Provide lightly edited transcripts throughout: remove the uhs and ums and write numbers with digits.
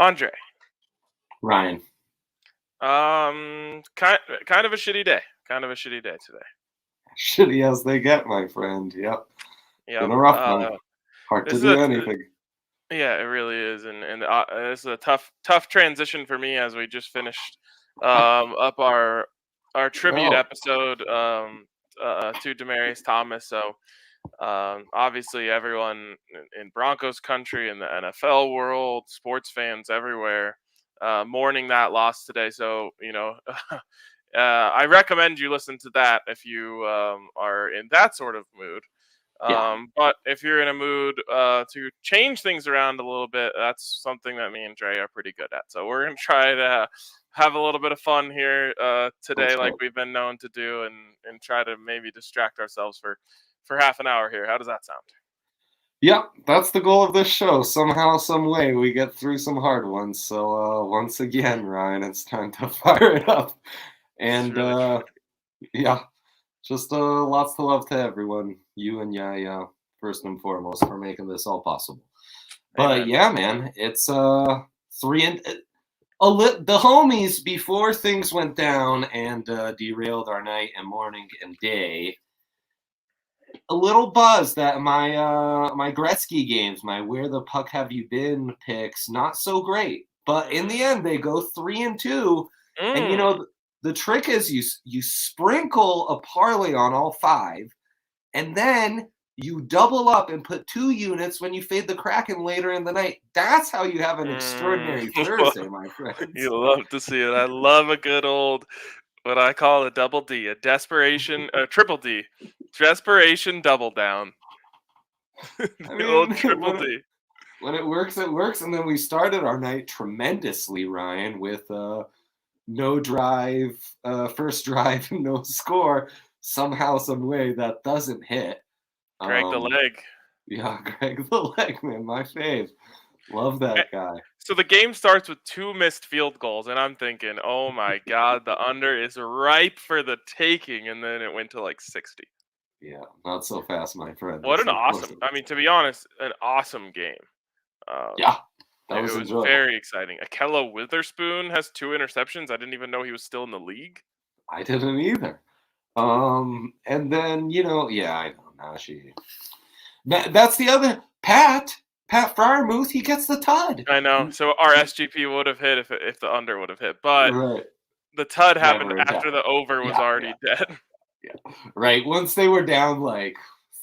Andre. Ryan. Kind of a shitty day. Kind of a shitty day today. Shitty as they get, my friend. Yep. Been a rough one. Hard to do anything. Yeah, it really is, and this is a tough transition for me as we just finished up our tribute episode to Demaryius Thomas. So obviously everyone in Broncos country, in the NFL world, sports fans everywhere, mourning that loss today. So I recommend you listen to that if you are in that sort of mood. But if you're in a mood to change things around a little bit, that's something that me and Dre are pretty good at. So we're going to try to have a little bit of fun here today, like we've been known to do, and try to maybe distract ourselves for half an hour here. How does that sound? Yep, that's the goal of this show. Somehow, some way, we get through some hard ones. So once again, Ryan, it's time to fire it up. And just lots to love to everyone. You and Yaya, first and foremost, for making this all possible. But yeah, man, it's the homies before things went down and derailed our night and morning and day. A little buzz that my Gretzky games, my where the puck have you been picks, not so great. But in the end, they go 3-2, and the trick is you sprinkle a parlay on all 5, and then you double up and put 2 units when you fade the Kraken later in the night. That's how you have an extraordinary Thursday, my friends. You love to see it. I love a good old, what I call a double D, a triple D. Desperation double down. Old triple D. When it works, it works. And then we started our night tremendously, Ryan, with no drive, first drive, no score. Somehow, some way that doesn't hit. Greg the leg. Yeah, Greg the leg, man, my fave. Love that guy. So the game starts with 2 missed field goals, and I'm thinking, oh my God, the under is ripe for the taking, and then it went to like 60. Yeah, not so fast, my friend. What an awesome, to be honest, an awesome game. That was very exciting. Akello Witherspoon has 2 interceptions. I didn't even know he was still in the league. I didn't either. And then, I know, Nashi. That's the other, Pat Freiermuth, he gets the tud. I know. So our SGP would have hit if the under would have hit. But the tud happened after the over was already dead. Yeah. Right. Once they were down like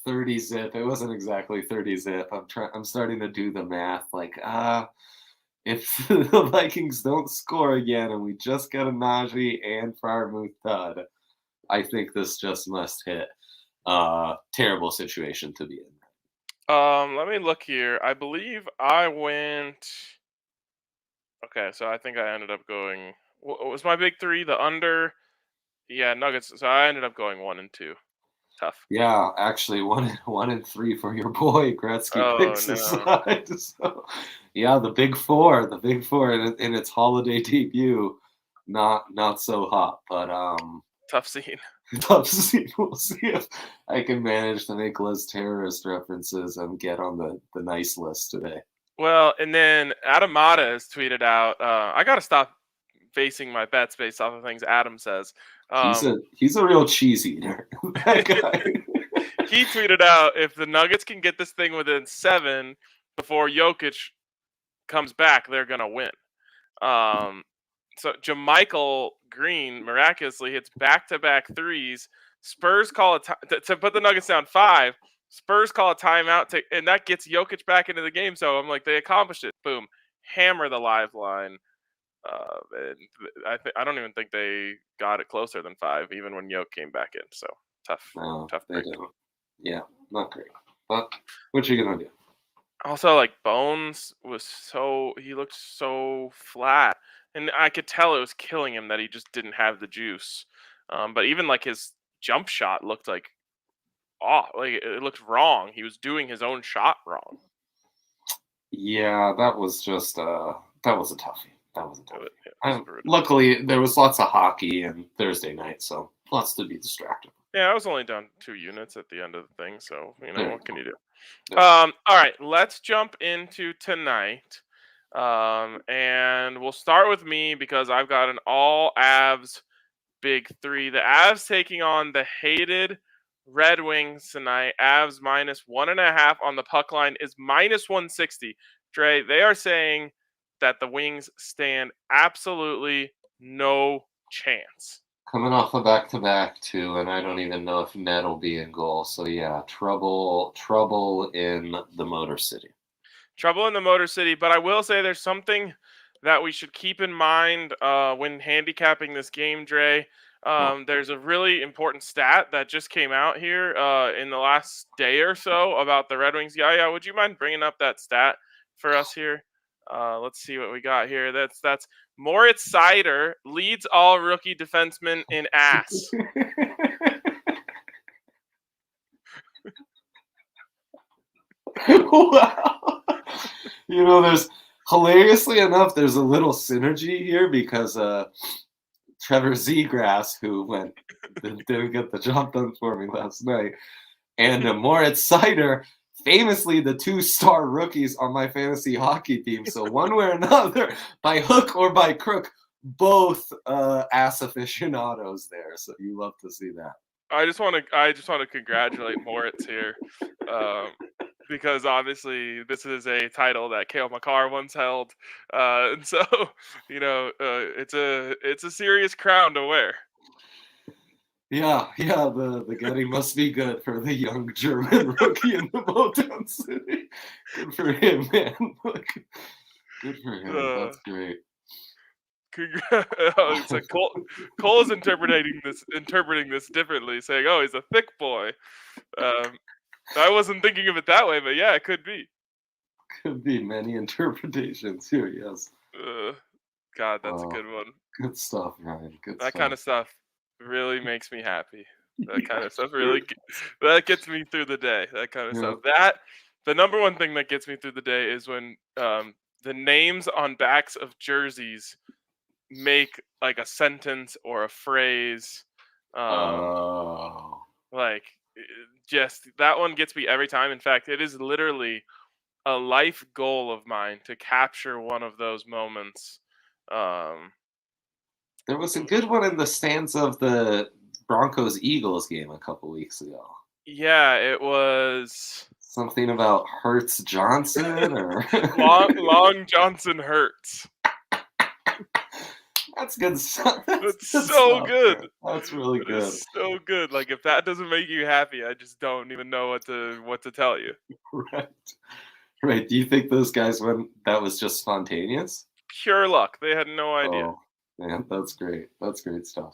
30 zip, it wasn't exactly 30 zip. I'm starting to do the math. Like, if the Vikings don't score again and we just get a Najee and Freiermuth tud, I think this just must hit. Terrible situation to be in. Let me look here. I believe I went. Okay, so I think I ended up going. What was my big 3? The under. Yeah, Nuggets. So I ended up going 1 and 2. Tough. Yeah, actually 1 and 3 for your boy Gretzky picks aside. So, yeah, the big 4 in its holiday debut, not so hot, but tough scene. Tough scene. We'll see if I can manage to make less terrorist references and get on the nice list today. Well, and then Adam Mata has tweeted out, I got to stop basing my bets based off of things Adam says. He's a real cheese eater, that guy. He tweeted out, if the Nuggets can get this thing within 7 before Jokic comes back, they're going to win. So Jamichael Green miraculously hits back-to-back threes. Spurs call to put the Nuggets down 5. Spurs call a timeout, and that gets Jokic back into the game. So I'm like, they accomplished it. Boom. Hammer the live line. And I don't even think they got it closer than 5, even when Jokic came back in. So tough. They didn't. Yeah, not great. But what you gonna do? Also, like Bones he looked so flat, and I could tell it was killing him that he just didn't have the juice. But even like his jump shot looked like it looked wrong. He was doing his own shot wrong. Yeah, that was just that was a toughie. Luckily, there was lots of hockey and Thursday night, so lots to be distracted. Yeah, I was only down 2 units at the end of the thing, so what can you do? All right, let's jump into tonight. And we'll start with me because I've got an all Avs big three. The Avs taking on the hated Red Wings tonight. Avs -1.5 on the puck line is -160. Dre, they are saying that the Wings stand absolutely no chance. Coming off a back-to-back, too, and I don't even know if Ned will be in goal. So, yeah, trouble in the Motor City. Trouble in the Motor City, but I will say there's something that we should keep in mind when handicapping this game, Dre. There's a really important stat that just came out here in the last day or so about the Red Wings. Yeah, would you mind bringing up that stat for us here? Let's see what we got here. That's Moritz Seider leads all rookie defensemen in ass. Wow. There's hilariously enough, there's a little synergy here because Trevor Zegras, who didn't get the job done for me last night, and Moritz Seider, famously the 2-star rookies on my fantasy hockey team. So one way or another, by hook or by crook, both ass aficionados there. So you love to see that. I just want to congratulate Moritz here, because obviously this is a title that Cale Makar once held, and so it's a serious crown to wear. Yeah, the getting must be good for the young German rookie in the Motown City. Good for him, man. Good for him. That's great. So Cole is interpreting this differently, saying, "Oh, he's a thick boy." I wasn't thinking of it that way, but yeah, it could be. Could be many interpretations here. Yes. God, that's a good one. Good stuff, Ryan. Good that stuff. Kind of stuff really makes me happy. That kind of stuff really that gets me through the day. That kind of stuff. The number one thing that gets me through the day is when the names on backs of jerseys make like a sentence or a phrase. Like, just that one gets me every time. In fact, it is literally a life goal of mine to capture one of those moments. There was a good one in the stands of the Broncos-Eagles game a couple weeks ago. Yeah, it was something about Hurts Johnson or Long Johnson Hurts. That's good stuff. That's so good. Man. That's really good. It's so good. Like, if that doesn't make you happy, I just don't even know what to tell you. Right. Do you think those guys that was just spontaneous? Pure luck. They had no idea. Oh, man, that's great. That's great stuff.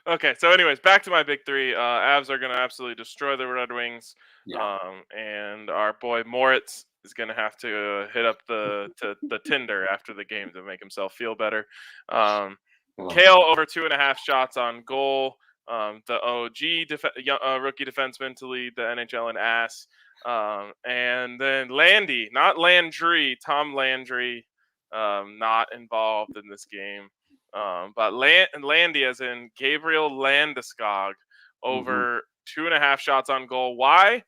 Okay, so anyways, back to my big three. Avs are going to absolutely destroy the Red Wings. Yeah. And our boy Moritz is going to have to hit up the Tinder after the game to make himself feel better. Cale over 2.5 shots on goal. The OG rookie defenseman to lead the NHL in ass. And then Landy, not Landry, Tom Landry, not involved in this game. But Landy, as in Gabriel Landeskog, over 2.5 shots on goal. Why?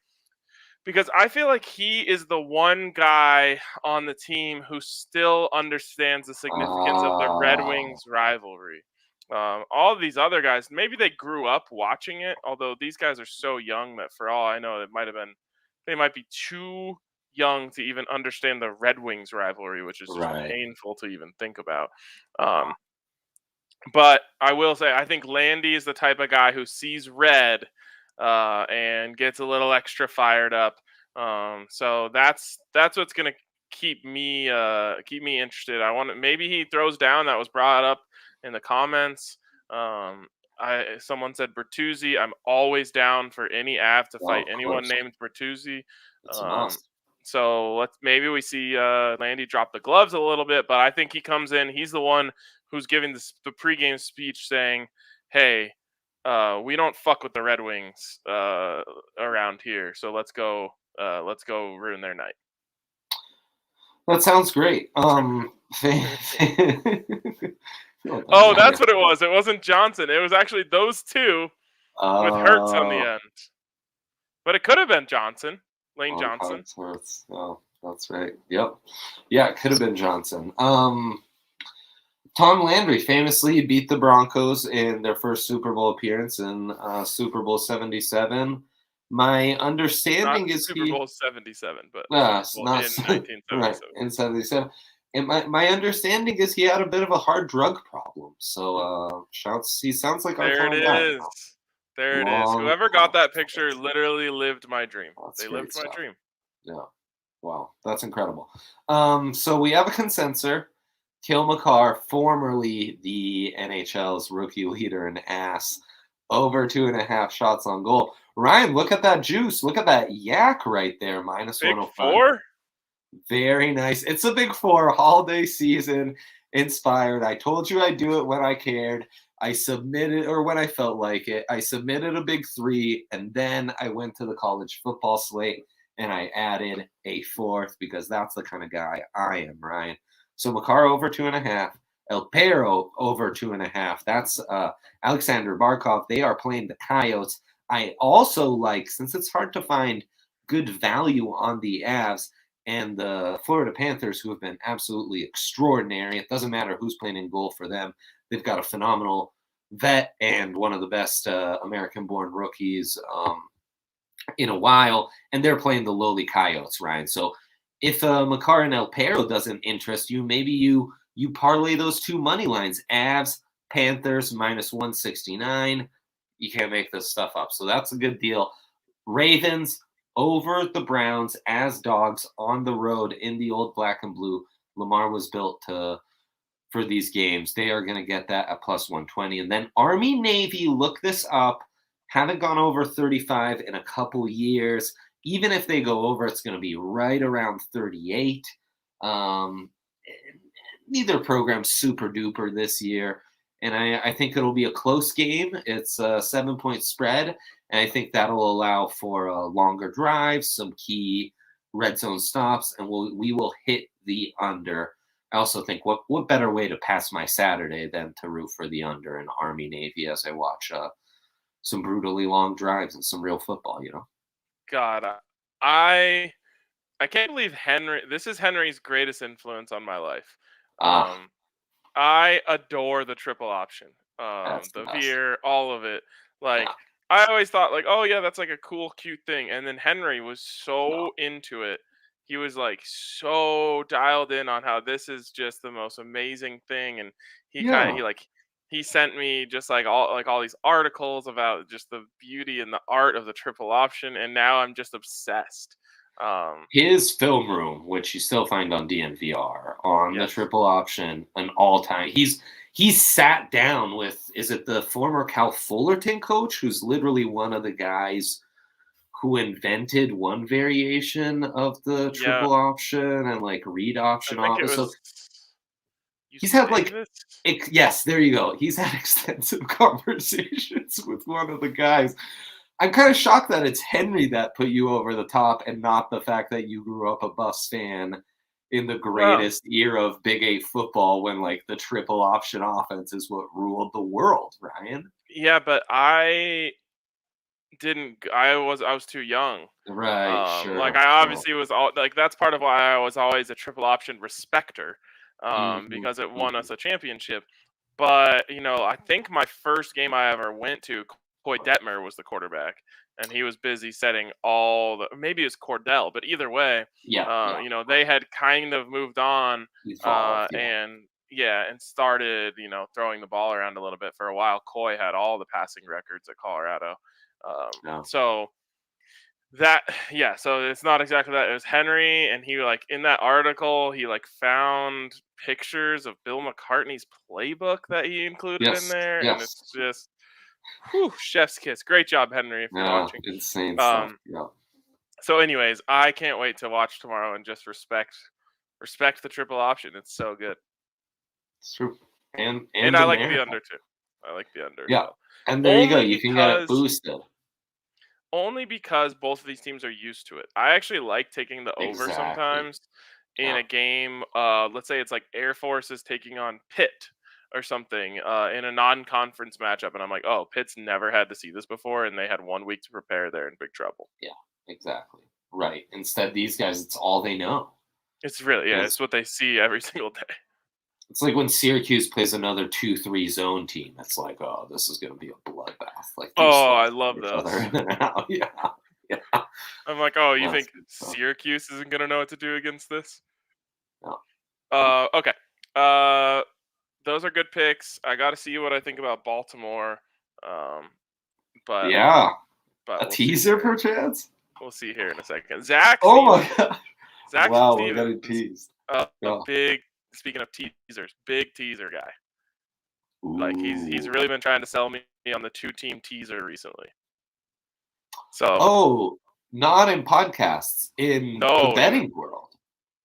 Because I feel like he is the one guy on the team who still understands the significance of the Red Wings rivalry. All of these other guys, maybe they grew up watching it, although these guys are so young that for all I know, they might be too young to even understand the Red Wings rivalry, which is just painful to even think about. But I will say, I think Landy is the type of guy who sees red and gets a little extra fired up. So that's what's gonna keep me interested. Maybe he throws down. That was brought up in the comments. Someone said Bertuzzi. I'm always down for any Av to fight anyone named Bertuzzi. So maybe we see Landy drop the gloves a little bit, but I think he comes in. He's the one who's giving the pregame speech saying, "Hey, we don't fuck with the Red Wings around here. So let's go ruin their night." That sounds great. Oh, that's what it was. It wasn't Johnson. It was actually those two with Hurts on the end. But it could have been Johnson, Lane Johnson. Hurts. Oh. That's right. Yep. Yeah, it could have been Johnson. Tom Landry famously beat the Broncos in their first Super Bowl appearance in Super Bowl 77. My understanding Not is Super Bowl 77, but it's Super Bowl not in right 1977. in 77. And my understanding is he had a bit of a hard drug problem. So he sounds like our There it kind of guy. is. There it is. Long Whoever got that picture literally lived my dream. That's They great lived my stuff. dream. Yeah. Wow, that's incredible. So we have a consensus. Cale Makar, formerly the NHL's rookie leader in ass, over 2.5 shots on goal. Ryan, look at that juice. Look at that yak right there, minus Big 105. 4? Very nice. It's a big 4, holiday season inspired. I told you I'd do it when I cared. I submitted, or when I felt like it. I submitted a big 3, and then I went to the college football slate and I added a 4th because that's the kind of guy I am, Ryan. So Makar over 2.5, El Perro over 2.5. That's Alexander Barkov. They are playing the Coyotes. I also like, since it's hard to find good value on the Avs and the Florida Panthers, who have been absolutely extraordinary. It doesn't matter who's playing in goal for them. They've got a phenomenal vet and one of the best American-born rookies in a while, and they're playing the lowly Coyotes, Ryan. So if Makar and El Perro doesn't interest you, maybe you parlay those two money lines, Avs, Panthers, minus 169. You can't make this stuff up. So that's a good deal. Ravens over the Browns as dogs on the road in the old black and blue. Lamar was built for these games. They are going to get that at plus 120. And then Army Navy, look this up. Haven't gone over 35 in a couple years. Even if they go over, it's going to be right around 38. Neither program's super duper this year. And I think it'll be a close game. It's a 7-point spread. And I think that'll allow for longer drives, some key red zone stops, and we will hit the under. I also think what better way to pass my Saturday than to root for the under in Army Navy as I watch some brutally long drives and some real football, God, I can't believe Henry. This is Henry's greatest influence on my life. I adore the triple option. The veer, all of it. Like, Yeah. I always thought, like, oh yeah, that's like a cool, cute thing. And then Henry was so into it. He was like so dialed in on how this is just the most amazing thing. And he sent me just like all these articles about just the beauty and the art of the triple option. And now I'm just obsessed. His film room, which you still find on DNVR, on the triple option, an all-time. He's sat down with, is it the former Cal Fullerton coach, who's literally one of the guys who invented one variation of the triple option and like read option. So he's had yes, there you go. He's had extensive conversations with one of the guys. I'm kind of shocked that it's Henry that put you over the top and not the fact that you grew up a Buffs fan in the greatest era of Big 8 football when like the triple option offense is what ruled the world, Ryan. Yeah, but I was too young. Right, sure. Like I obviously was that's part of why I was always a triple option respecter. Because it won us a championship. But, I think my first game I ever went to, Coy Detmer was the quarterback, and he was busy setting maybe it was Cordell, but either way, they had kind of moved on and started, throwing the ball around a little bit. For a while, Coy had all the passing records at Colorado. So it's not exactly that. It was Henry, and he in that article, he found pictures of Bill McCartney's playbook that he included in there, and it's just chef's kiss. Great job, Henry, if you're watching. Insane stuff. So anyways, I can't wait to watch tomorrow and just respect the triple option. It's so good. It's true. And I like the under too. I like the under. Yeah. And there you go. You can get it boosted. Only because both of these teams are used to it. I actually like taking the over sometimes in a game. Let's say it's like Air Force is taking on Pitt or something in a non-conference matchup, and I'm like, oh, Pitt's never had to see this before, and they had 1 week to prepare. They're in big trouble. Yeah, exactly. Right. Instead, these guys, it's all they know. It's really, it's what they see every single day. It's like when Syracuse plays another 2-3 zone team. It's like, oh, this is going to be a bloodbath. Like, I love those. Yeah. I'm like, oh, you think Syracuse isn't going to know what to do against this? No. Okay. Those are good picks. I got to see what I think about Baltimore. But yeah. But a teaser, perchance? We'll see here in a second. Zach. Oh, my God. Zach wow, Stevens, we're getting teased. A big, speaking of teasers, big teaser guy. Ooh. Like, he's really been trying to sell me on the 2-team teaser recently. So. Not in podcasts, in the betting world.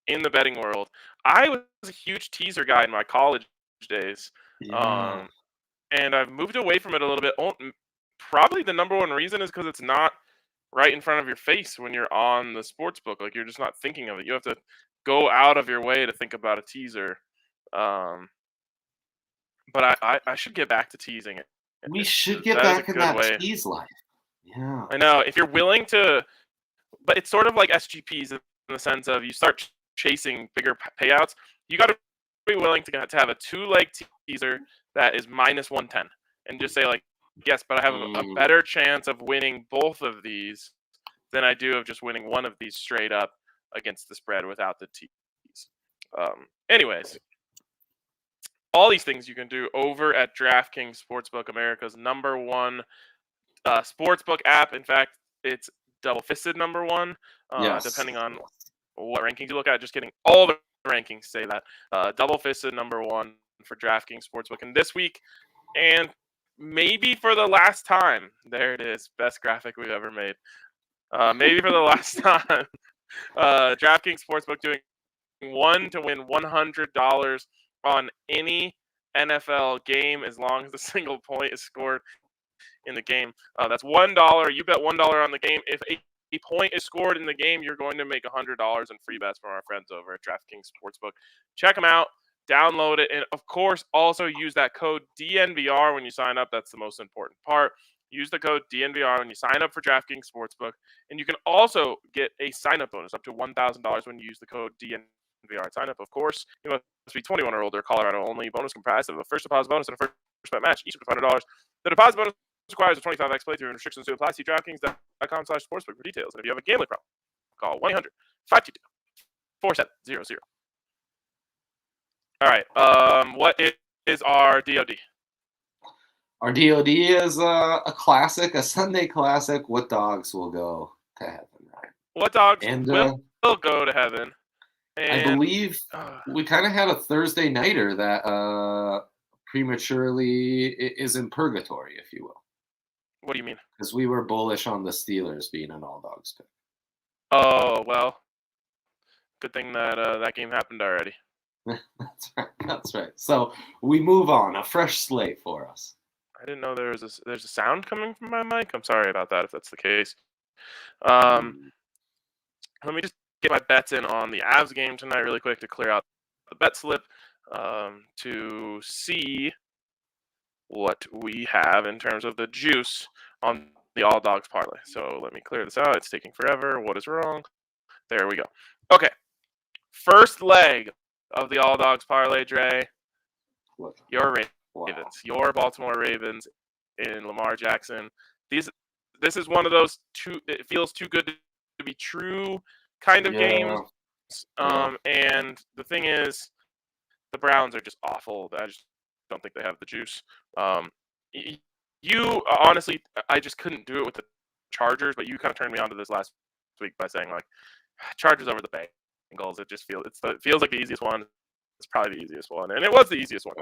In the betting world. I was a huge teaser guy in my college days. Yeah. And I've moved away from it a little bit. Probably the number one reason is because it's not right in front of your face when you're on the sports book. Like, you're just not thinking of it. You have to go out of your way to think about a teaser. But I should get back to teasing it. We should get back in that tease life. Yeah. I know. If you're willing to, but it's sort of like SGPs in the sense of you start chasing bigger payouts. You got to be willing to have a 2-leg teaser that is minus 110 and just say, like, yes, but I have a better chance of winning both of these than I do of just winning one of these straight up against the spread without the tease. Anyways, all these things you can do over at DraftKings Sportsbook, America's #1 sportsbook app. In fact, it's double-fisted #1, depending on what rankings you look at. Just kidding. All the rankings say that. Double-fisted #1 for DraftKings Sportsbook. And this week, and maybe for the last time, there it is, best graphic we've ever made. Maybe for the last time, DraftKings Sportsbook doing one to win $100 on any NFL game as long as a single point is scored in the game. That's $1. You bet $1 on the game. If a point is scored in the game, you're going to make $100 in free bets from our friends over at DraftKings Sportsbook. Check them out. Download it. And, of course, also use that code DNVR when you sign up. That's the most important part. Use the code DNVR when you sign up for DraftKings Sportsbook. And you can also get a sign-up bonus up to $1,000 when you use the code DNVR. Sign up, of course. You must be 21 or older. Colorado only. Bonus comprised of a first deposit bonus and a first bet match, each with $500. The deposit bonus requires a 25x playthrough and restrictions to apply. See DraftKings.com/sportsbook for details. And if you have a gambling problem, call 1-800-522-4700. All right. What is our DOD? Our DOD is a classic, a Sunday classic. What dogs will go to heaven, right? What dogs will go to heaven? And, I believe we kind of had a Thursday nighter that prematurely is in purgatory, if you will. What do you mean? Because we were bullish on the Steelers being an all-dogs pick. Oh, well, good thing that that game happened already. That's right. So we move on. A fresh slate for us. I didn't know there's a sound coming from my mic. I'm sorry about that if that's the case. Let me just get my bets in on the Avs game tonight really quick to clear out the bet slip to see what we have in terms of the juice on the all dogs parlay. So let me clear this out. It's taking forever. What is wrong? There we go. Okay. First leg of the all dogs parlay, Dre. Your Ravens, your Baltimore Ravens in Lamar Jackson. This is one of those it feels too good to be true kind of games. And the thing is, the Browns are just awful. I just don't think they have the juice. You honestly, I just couldn't do it with the Chargers, but you kind of turned me on to this last week by saying, like, Chargers over the Bengals. It feels like the easiest one. It's probably the easiest one, and it was the easiest one.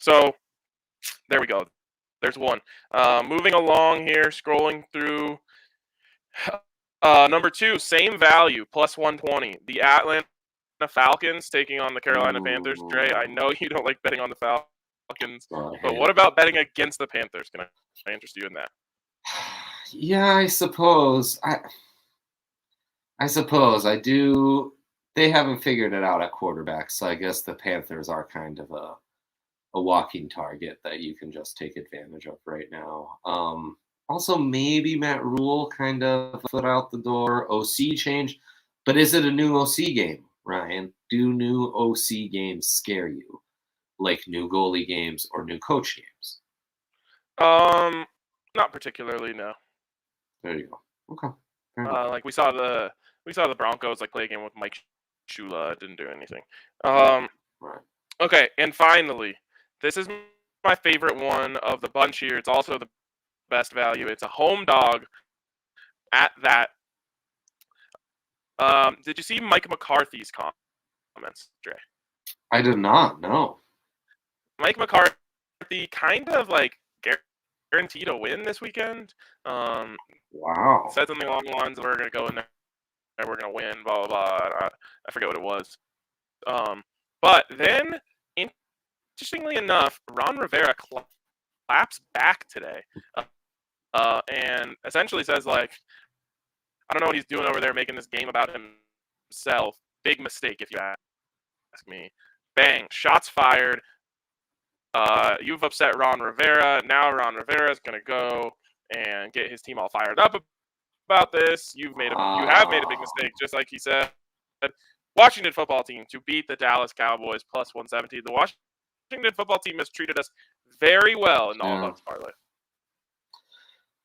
So there we go. There's one. Moving along here, scrolling through. Number 2, same value, plus 120. The Atlanta Falcons taking on the Carolina Panthers. Dre, I know you don't like betting on the Falcons, but what about betting against the Panthers? Can I interest you in that? Yeah, I suppose. I suppose I do. They haven't figured it out at quarterback, so I guess the Panthers are kind of a walking target that you can just take advantage of right now. Also, maybe Matt Rule kind of foot out the door. OC change. But is it a new OC game, Ryan? Do new OC games scare you? Like new goalie games or new coach games? Not particularly, no. There you go. Okay. Like we saw the Broncos like play a game with Mike Shula. It didn't do anything. Right. Okay, and finally, this is my favorite one of the bunch here. It's also the best value. It's a home dog at that. Did you see Mike McCarthy's comments, Dre? I did not. No. Mike McCarthy kind of like guaranteed a win this weekend. Wow. Said something along the lines of we're going to go in there and we're going to win, blah, blah, blah. I forget what it was. But then, interestingly enough, Ron Rivera claps back today and essentially says, like, I don't know what he's doing over there making this game about himself. Big mistake, if you ask me. Bang, shots fired. You've upset Ron Rivera. Now Ron Rivera is going to go and get his team all fired up about this. You have made a big mistake, just like he said. Washington football team to beat the Dallas Cowboys plus 170. The Washington football team has treated us very well in the All Bucks parlay.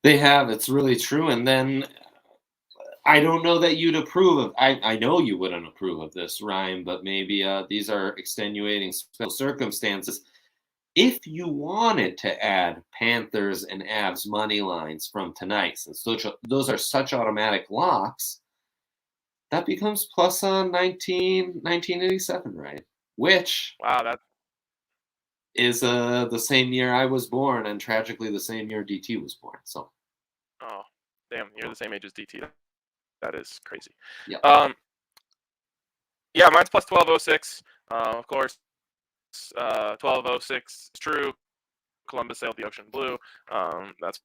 They have. It's really true. And then I don't know that you'd approve of. I know you wouldn't approve of this, Ryan, but maybe these are extenuating special circumstances. If you wanted to add Panthers and Avs money lines from tonight, since those are such automatic locks, that becomes plus 1987, right? Which that is the same year I was born, and tragically the same year DT was born. So, oh, damn, you're the same age as DT. That is crazy. Yeah. Yeah, mine's plus 1206. Of course, 1206 is true. Columbus sailed the ocean blue. That's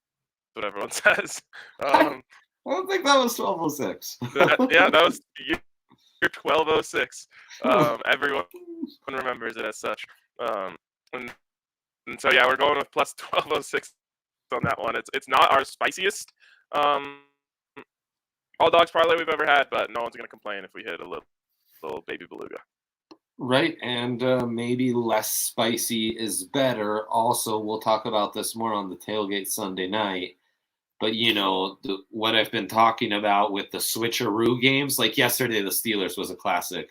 what everyone says. I don't think that was 1206. Yeah, that was year 1206. Everyone remembers it as such. And so yeah, we're going with plus 1206 on that one. It's not our spiciest all dogs parlay we've ever had, but no one's gonna complain if we hit a little baby beluga. Right, and maybe less spicy is better. Also, we'll talk about this more on the tailgate Sunday night. But, you know, what I've been talking about with the switcheroo games, like yesterday the Steelers was a classic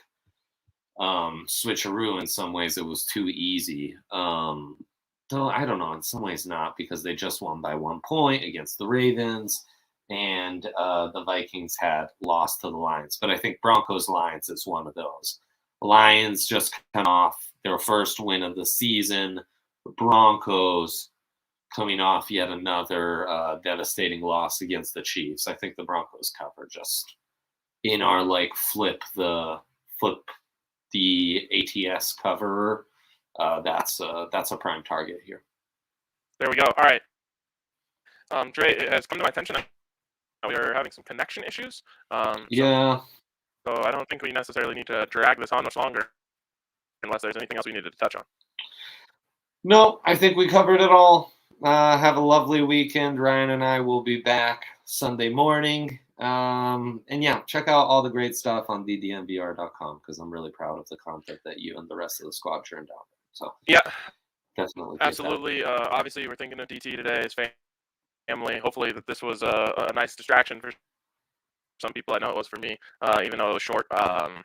switcheroo in some ways. It was too easy. Though I don't know, in some ways not, because they just won by 1 point against the Ravens, and the Vikings had lost to the Lions. But I think Broncos-Lions is one of those. Lions just come off their first win of the season. The Broncos coming off yet another devastating loss against the Chiefs. I think the Broncos cover just in our like flip the ATS cover. That's a prime target here. There we go. All right. Dre, it has come to my attention we are having some connection issues. Yeah. So I don't think we necessarily need to drag this on much longer unless there's anything else we needed to touch on. No, I think we covered it all. Have a lovely weekend. Ryan and I will be back Sunday morning. And yeah, check out all the great stuff on DNVR.com because I'm really proud of the content that you and the rest of the squad turned out. So yeah, definitely. Absolutely. Obviously, we're thinking of DT today, his family. Hopefully that this was a nice distraction for some people. I know it was for me, even though it was short. And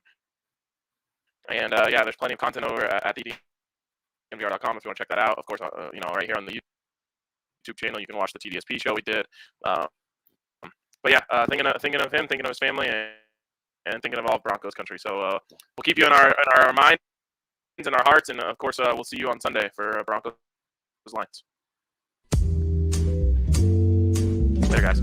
yeah, there's plenty of content over at DNVR.com if you want to check that out. Of course, right here on the YouTube channel, you can watch the TDSP show we did. But yeah, thinking of him, thinking of his family, and thinking of all Broncos country. So we'll keep you in our minds and our hearts, and of course, we'll see you on Sunday for Broncos Lions. Later, guys.